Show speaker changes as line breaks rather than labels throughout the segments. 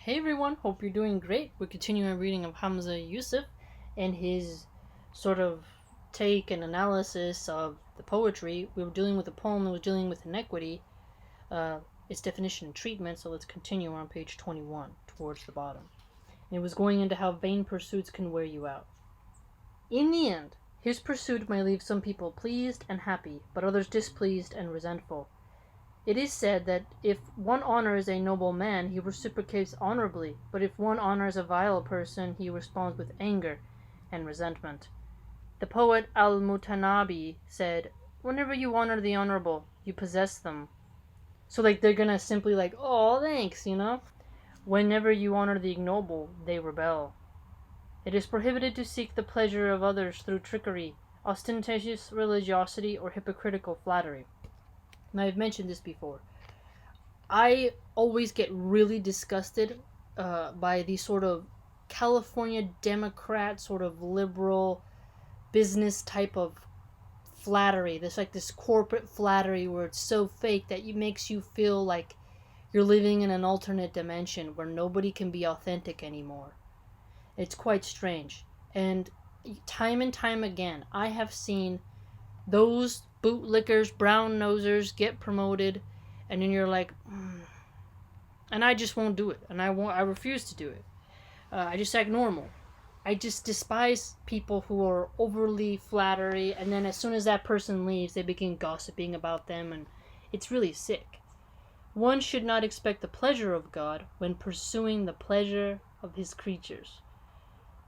Hey everyone, hope you're doing great. We're continuing our reading of Hamza Yusuf and his sort of take and analysis of the poetry. We were dealing with a poem that was dealing with inequity, its definition and treatment, so let's continue on page 21 towards the bottom. And it was going into how vain pursuits can wear you out. In the end, his pursuit may leave some people pleased and happy, but others displeased and resentful. It is said that if one honors a noble man, he reciprocates honorably, but if one honors a vile person, he responds with anger and resentment. The poet Al-Mutanabi said, whenever you honor the honorable, you possess them. So they're gonna simply oh, thanks, Whenever you honor the ignoble, they rebel. It is prohibited to seek the pleasure of others through trickery, ostentatious religiosity, or hypocritical flattery. And I've mentioned this before. I always get really disgusted by these sort of California Democrat, sort of liberal business type of flattery. This corporate flattery where it's so fake that it makes you feel like you're living in an alternate dimension where nobody can be authentic anymore. It's quite strange. And time and time again, I have seen those bootlickers, brown nosers get promoted, and then you're like, and I just won't do it, and I refuse to do it. I just act normal. I just despise people who are overly flattery, and then as soon as that person leaves, they begin gossiping about them, and it's really sick. One should not expect the pleasure of God when pursuing the pleasure of his creatures.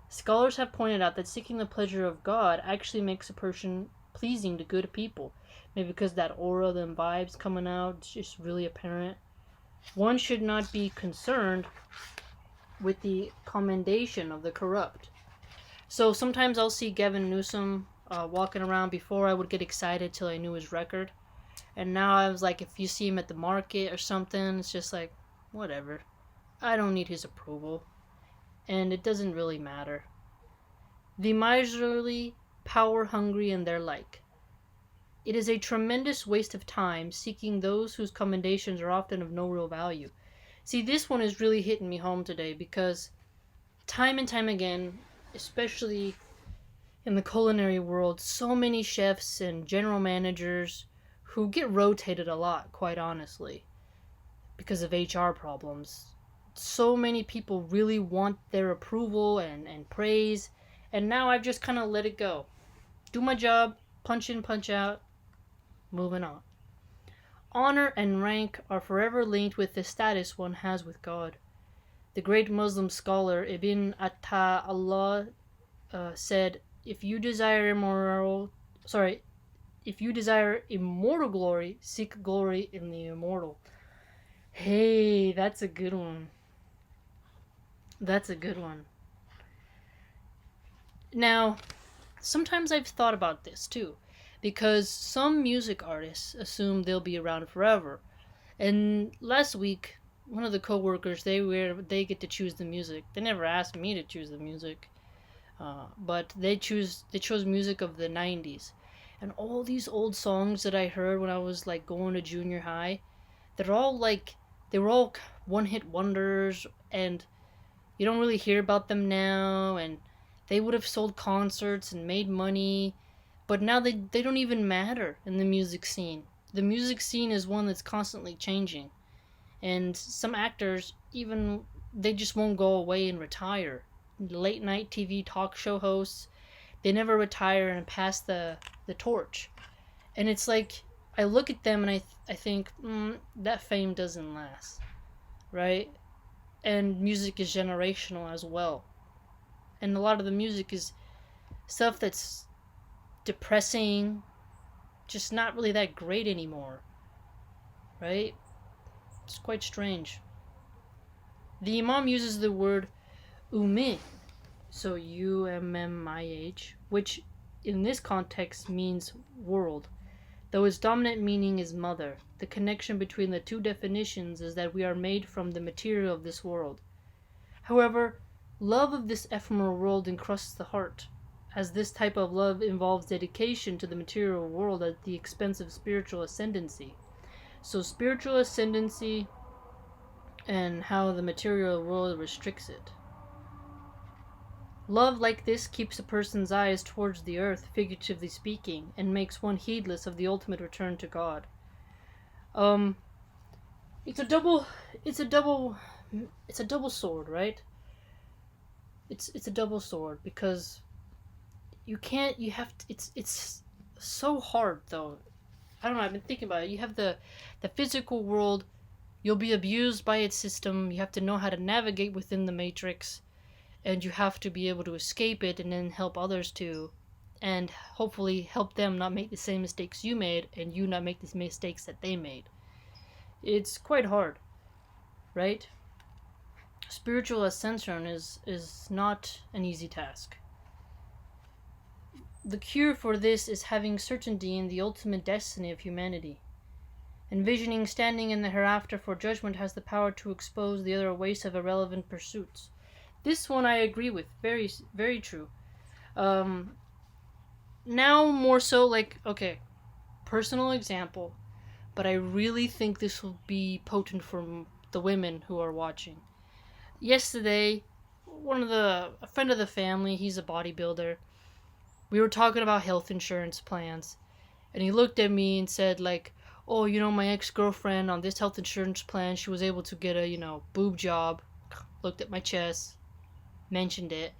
Scholars have pointed out that seeking the pleasure of God actually makes a person pleasing to good people. Maybe because that aura, them vibes coming out, it's just really apparent. One should not be concerned with the commendation of the corrupt. So sometimes I'll see Gavin Newsom walking around. Before I would get excited till I knew his record. And now I was like, if you see him at the market or something, it's just like, whatever. I don't need his approval. And it doesn't really matter. The miserly, power-hungry, and their like. It is a tremendous waste of time seeking those whose commendations are often of no real value. See, this one is really hitting me home today because time and time again, especially in the culinary world, so many chefs and general managers who get rotated a lot, quite honestly, because of HR problems. So many people really want their approval and praise, and now I've just kind of let it go. Do my job, punch in, punch out, moving on. Honor and rank are forever linked with the status one has with God. The great Muslim scholar Ibn Atta'Allah said, if you desire immortal glory, seek glory in the immortal. Hey, that's a good one. That's a good one. Now, sometimes I've thought about this too, because some music artists assume they'll be around forever. And last week, one of the co-workers, they get to choose the music. They never asked me to choose the music, but they chose music of the 90s. And all these old songs that I heard when I was going to junior high, they were all one-hit wonders, and you don't really hear about them now, and they would have sold concerts and made money, but now they don't even matter in the music scene. The music scene is one that's constantly changing, and some actors, even, they just won't go away and retire. Late night TV talk show hosts, they never retire and pass the torch. And it's like, I look at them and I think, that fame doesn't last, right? And music is generational as well. And a lot of the music is stuff that's depressing, just not really that great anymore, right? It's quite strange. The Imam uses the word ummih, so ummih, which in this context means world, though its dominant meaning is mother. The connection between the two definitions is that we are made from the material of this world. However, love of this ephemeral world encrusts the heart, as this type of love involves dedication to the material world at the expense of spiritual ascendancy. So spiritual ascendancy and how the material world restricts it. Love like this keeps a person's eyes towards the earth, figuratively speaking, and makes one heedless of the ultimate return to God. It's a double sword, right? It's a double sword, because it's so hard though. I don't know, I've been thinking about it. You have the physical world, you'll be abused by its system, you have to know how to navigate within the matrix, and you have to be able to escape it and then help others too, and hopefully help them not make the same mistakes you made and you not make the mistakes that they made. It's quite hard, right? Spiritual ascension is not an easy task. The cure for this is having certainty in the ultimate destiny of humanity. Envisioning standing in the hereafter for judgment has the power to expose the other waste of irrelevant pursuits. This one I agree with. Very, very true. Now more so, like, okay, personal example, but I really think this will be potent for the women who are watching. Yesterday, a friend of the family, he's a bodybuilder, we were talking about health insurance plans, and he looked at me and said, like, oh, my ex-girlfriend on this health insurance plan, she was able to get a, boob job. Looked at my chest, mentioned it,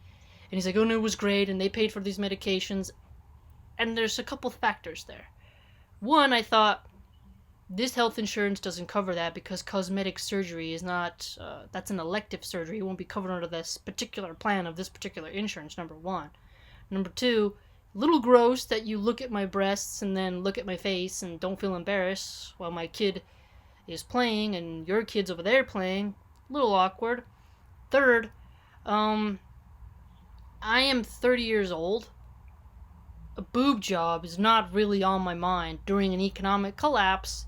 and he's like, oh, no, it was great, and they paid for these medications. And there's a couple factors there. One, I thought, this health insurance doesn't cover that because cosmetic surgery is not, that's an elective surgery. It won't be covered under this particular plan of this particular insurance, number one. Number two, a little gross that you look at my breasts and then look at my face and don't feel embarrassed while my kid is playing and your kid's over there playing. A little awkward. Third, I am 30 years old. A boob job is not really on my mind during an economic collapse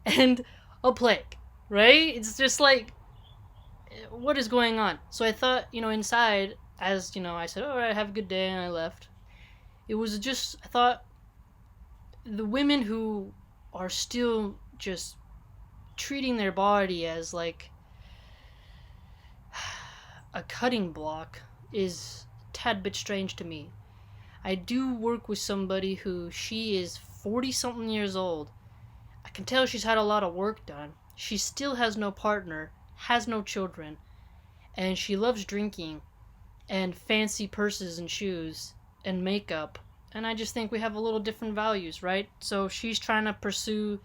and a plague, right? It's just like, what is going on? So I thought, inside, as, I said, all right, have a good day, and I left. It was just, I thought, the women who are still just treating their body as, like, a cutting block is a tad bit strange to me. I do work with somebody who, she is 40-something years old. I can tell she's had a lot of work done. She still has no partner, has no children, and she loves drinking and fancy purses and shoes and makeup. And I just think we have a little different values, right? So she's trying to pursue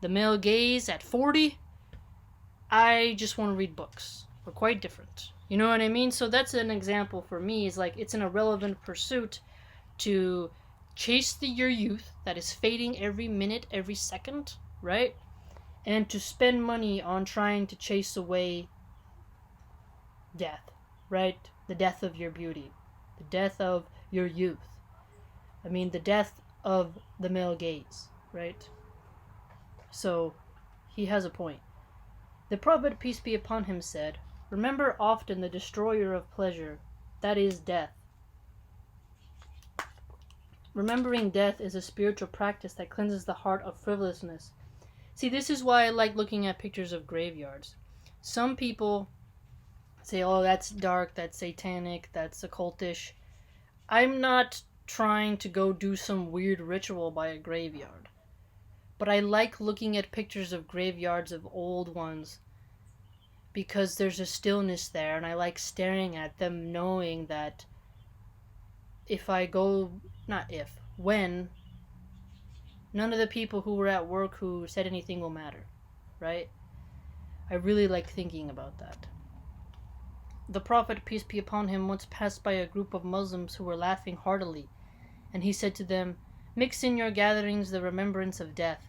the male gaze at 40. I just want to read books. We're quite different. You know what I mean? So that's an example for me. Is like, it's an irrelevant pursuit to chase your youth that is fading every minute, every second, right? And to spend money on trying to chase away death, right? The death of your beauty, the death of your youth. I mean, the death of the male gaze, right? So, he has a point. The Prophet, peace be upon him, said, remember often the destroyer of pleasure, that is death. Remembering death is a spiritual practice that cleanses the heart of frivolousness. See, this is why I like looking at pictures of graveyards. Some people say, oh, that's dark, that's satanic, that's occultish. I'm not trying to go do some weird ritual by a graveyard. But I like looking at pictures of graveyards of old ones because there's a stillness there, and I like staring at them knowing that when none of the people who were at work who said anything will matter, right? I really like thinking about that. The Prophet, peace be upon him, once passed by a group of Muslims who were laughing heartily, and he said to them, mix in your gatherings the remembrance of death.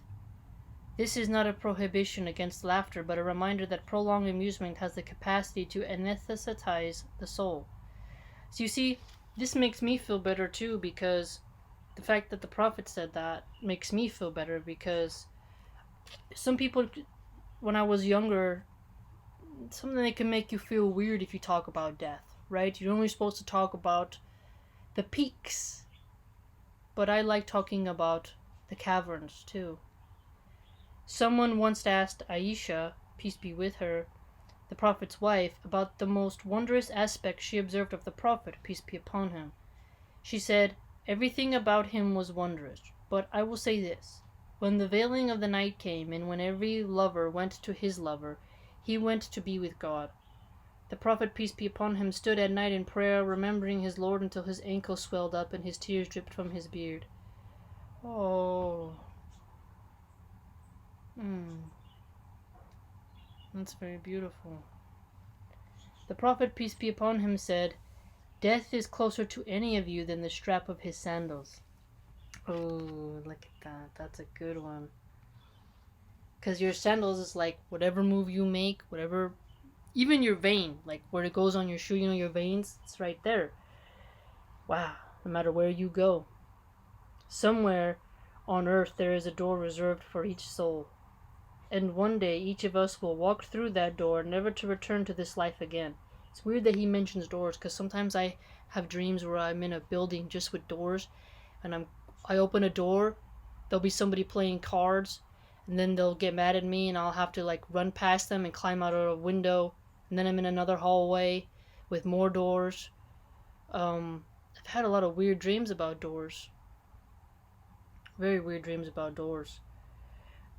This is not a prohibition against laughter, but a reminder that prolonged amusement has the capacity to anesthetize the soul. So you see, this makes me feel better too, because the fact that the Prophet said that makes me feel better, because some people, when I was younger, something that can make you feel weird if you talk about death, right? You're only supposed to talk about the peaks, but I like talking about the caverns too. Someone once asked Aisha, peace be with her, the Prophet's wife, about the most wondrous aspect she observed of the Prophet, peace be upon him. She said, "Everything about him was wondrous, but I will say this. When the veiling of the night came, and when every lover went to his lover, he went to be with God. The Prophet, peace be upon him, stood at night in prayer, remembering his Lord until his ankles swelled up and his tears dripped from his beard." Oh. That's very beautiful. The Prophet, peace be upon him, said, "Death is closer to any of you than the strap of his sandals." Oh, look at that. That's a good one. Because your sandals is like whatever move you make, whatever, even your vein, like where it goes on your shoe, your veins, it's right there. Wow, no matter where you go. Somewhere on earth there is a door reserved for each soul. And one day each of us will walk through that door, never to return to this life again. It's weird that he mentions doors, because sometimes I have dreams where I'm in a building just with doors, and I open a door, there'll be somebody playing cards, and then they'll get mad at me, and I'll have to like run past them and climb out of a window, and then I'm in another hallway with more doors. I've had a lot of weird dreams about doors. Very weird dreams about doors.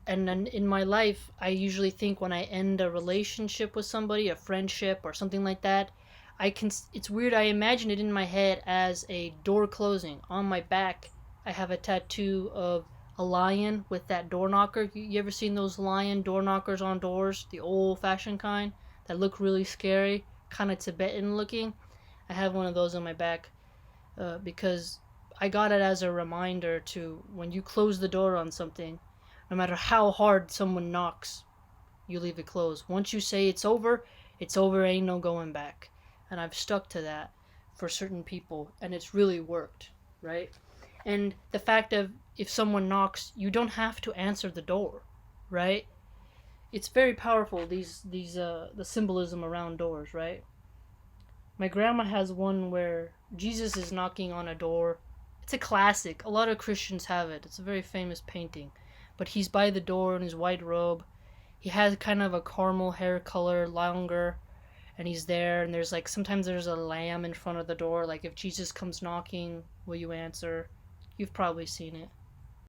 And then in my life, I usually think when I end a relationship with somebody, a friendship or something like that, it's weird, I imagine it in my head as a door closing. On my back, I have a tattoo of a lion with that door knocker. You ever seen those lion door knockers on doors? The old-fashioned kind that look really scary, kind of Tibetan looking. I have one of those on my back because I got it as a reminder to, when you close the door on something, no matter how hard someone knocks, you leave it closed. Once you say it's over, ain't no going back. And I've stuck to that for certain people, and it's really worked, right? And the fact of, if someone knocks, you don't have to answer the door, right? It's very powerful, the symbolism around doors, right? My grandma has one where Jesus is knocking on a door. It's a classic. A lot of Christians have it. It's a very famous painting. But he's by the door in his white robe. He has kind of a caramel hair color, longer, and he's there, and there's like, sometimes there's a lamb in front of the door, like if Jesus comes knocking, will you answer? You've probably seen it.